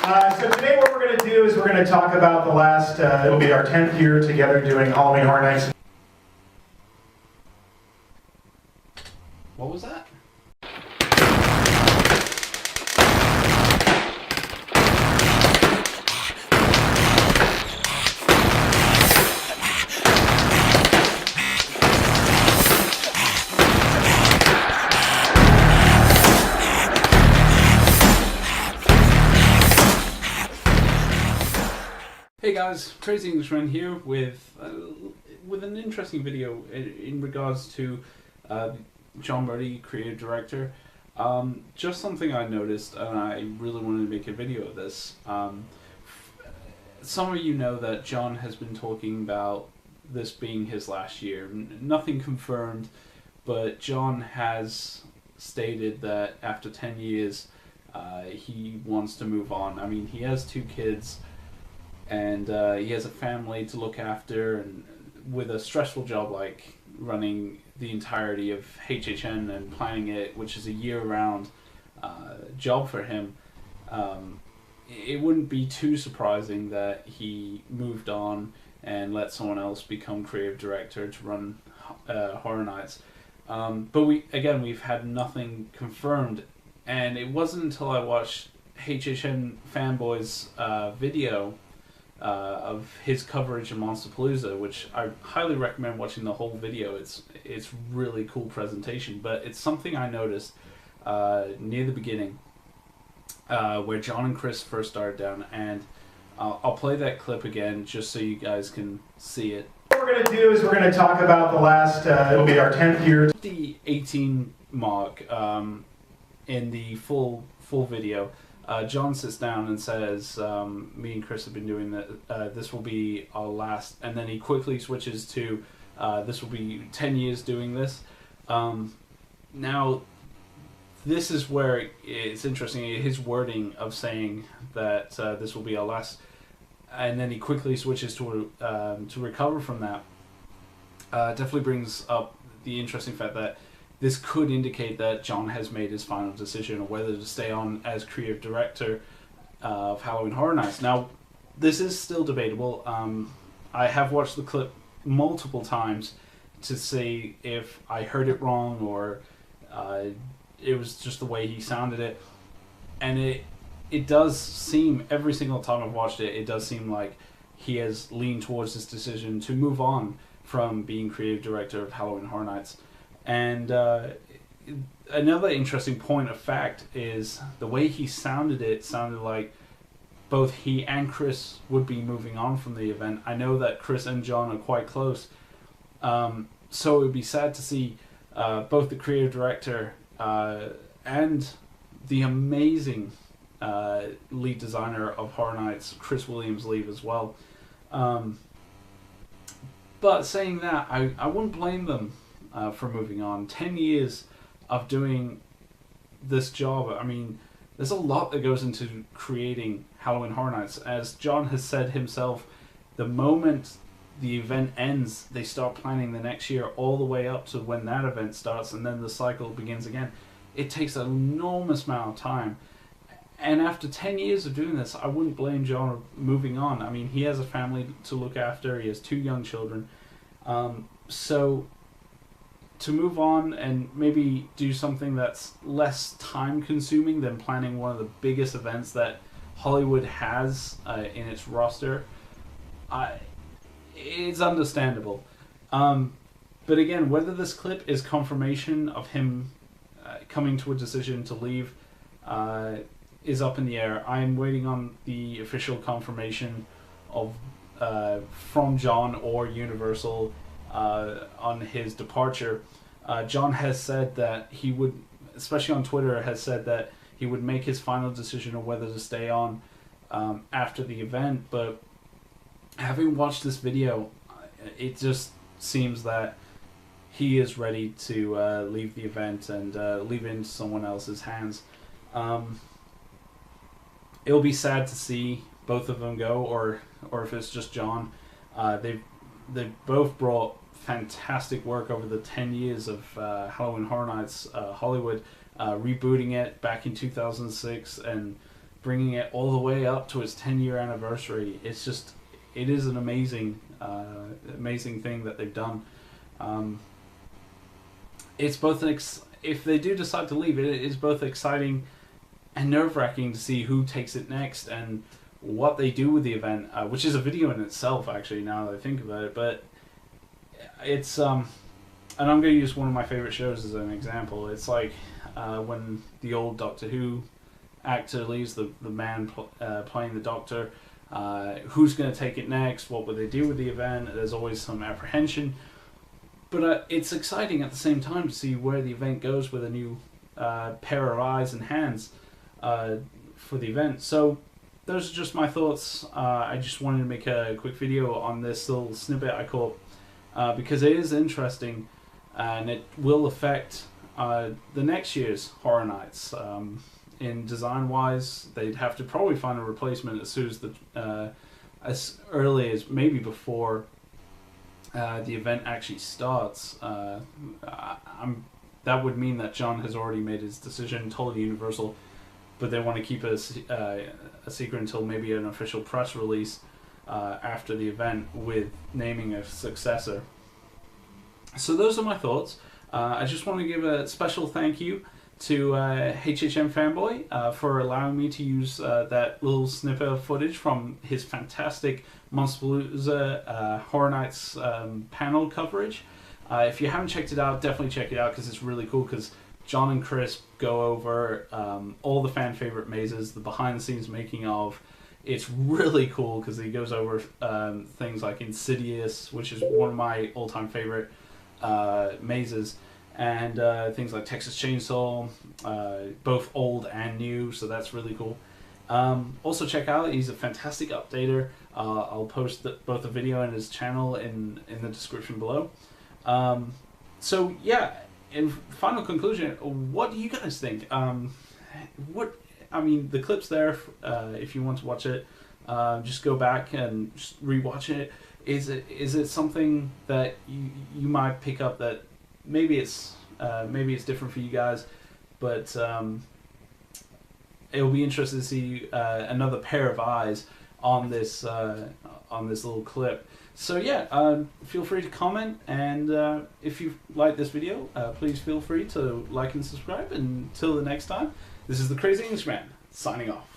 So today what we're going to do is we're going to talk about the last, it'll be our 10th year together doing Halloween Horror Nights. What was that? Hey guys, Crazy Englishman here with an interesting video in regards to John Murdy, creative director. Just something I noticed, and I really wanted to make a video of this. Some of you know that John has been talking about this being his last year. Nothing confirmed, but John has stated that after 10 years he wants to move on. I mean, he has 2 kids. And he has a family to look after, and with a stressful job like running the entirety of HHN and planning it, which is a year-round job for him, it wouldn't be too surprising that he moved on and let someone else become creative director to run Horror Nights. But we've had nothing confirmed, and it wasn't until I watched HHNfanboy's video of his coverage of Monsterpalooza, which I highly recommend watching the whole video. It's really cool presentation, but it's something I noticed near the beginning where John and Chris first started down, and I'll play that clip again just so you guys can see it. What we're going to do is we're going to talk about the last, it'll be our 10th year. The 18 mark in the full video. John sits down and says, me and Chris have been doing that, this will be our last, and then he quickly switches to, this will be 10 years doing this. Now, this is where it's interesting, his wording of saying that this will be our last, and then he quickly switches to recover from that, definitely brings up the interesting fact that this could indicate that John has made his final decision on whether to stay on as creative director of Halloween Horror Nights. Now, this is still debatable. I have watched the clip multiple times to see if I heard it wrong or it was just the way he sounded it. And it does seem, every single time I've watched it, it does seem like he has leaned towards his decision to move on from being creative director of Halloween Horror Nights. And another interesting point of fact is the way he sounded it sounded like both he and Chris would be moving on from the event. I know that Chris and John are quite close, so it would be sad to see both the creative director and the amazing lead designer of Horror Nights, Chris Williams, leave as well. But saying that, I wouldn't blame them for moving on. 10 years of doing this job. I mean, there's a lot that goes into creating Halloween Horror Nights. As John has said himself, the moment the event ends, they start planning the next year all the way up to when that event starts, and then the cycle begins again. It takes an enormous amount of time. And after 10 years of doing this, I wouldn't blame John for moving on. I mean, he has a family to look after. He has 2 young children. So to move on and maybe do something that's less time consuming than planning one of the biggest events that Hollywood has in its roster, it's understandable. But again, whether this clip is confirmation of him coming to a decision to leave is up in the air. I'm waiting on the official confirmation of from John or Universal on his departure. John has said that he would, especially on Twitter, has said that he would make his final decision of whether to stay on after the event. But having watched this video, it just seems that he is ready to leave the event and leave it into someone else's hands. It'll be sad to see both of them go, or if it's just John. They've both brought fantastic work over the 10 years of Halloween Horror Nights Hollywood, rebooting it back in 2006 and bringing it all the way up to its 10-year anniversary. It is an amazing thing that they've done. It's both if they do decide to leave, it is both exciting and nerve-wracking to see who takes it next and what they do with the event, which is a video in itself, actually, now that I think about it. But it's and I'm going to use one of my favorite shows as an example. It's like when the old Doctor Who actor leaves, the man playing the Doctor. Who's going to take it next? What will they do with the event? There's always some apprehension. But it's exciting at the same time to see where the event goes with a new pair of eyes and hands for the event. So those are just my thoughts. I just wanted to make a quick video on this little snippet I caught because it is interesting and it will affect the next year's Horror Nights. In design-wise, they'd have to probably find a replacement as soon as as early as maybe before the event actually starts. That would mean that John has already made his decision, told Universal, but they want to keep it a secret until maybe an official press release after the event with naming a successor. So those are my thoughts. I just want to give a special thank you to HHNfanboy for allowing me to use that little snippet of footage from his fantastic Monsterpalooza Horror Nights panel coverage. If you haven't checked it out, definitely check it out because it's really cool, because John and Chris go over all the fan favorite mazes, the behind the scenes making of. It's really cool because he goes over things like Insidious, which is one of my all-time favorite mazes, and things like Texas Chainsaw, both old and new, so that's really cool. Also check out, he's a fantastic updater. I'll post both the video and his channel in the description below. So yeah, in final conclusion, what do you guys think? The clip's there if you want to watch it. Just go back and just rewatch it. Is it something that you might pick up that maybe it's different for you guys, but it'll be interesting to see another pair of eyes on this little clip. So yeah, feel free to comment, and if you like this video, please feel free to like and subscribe. Until the next time, this is the Crazy Englishman signing off.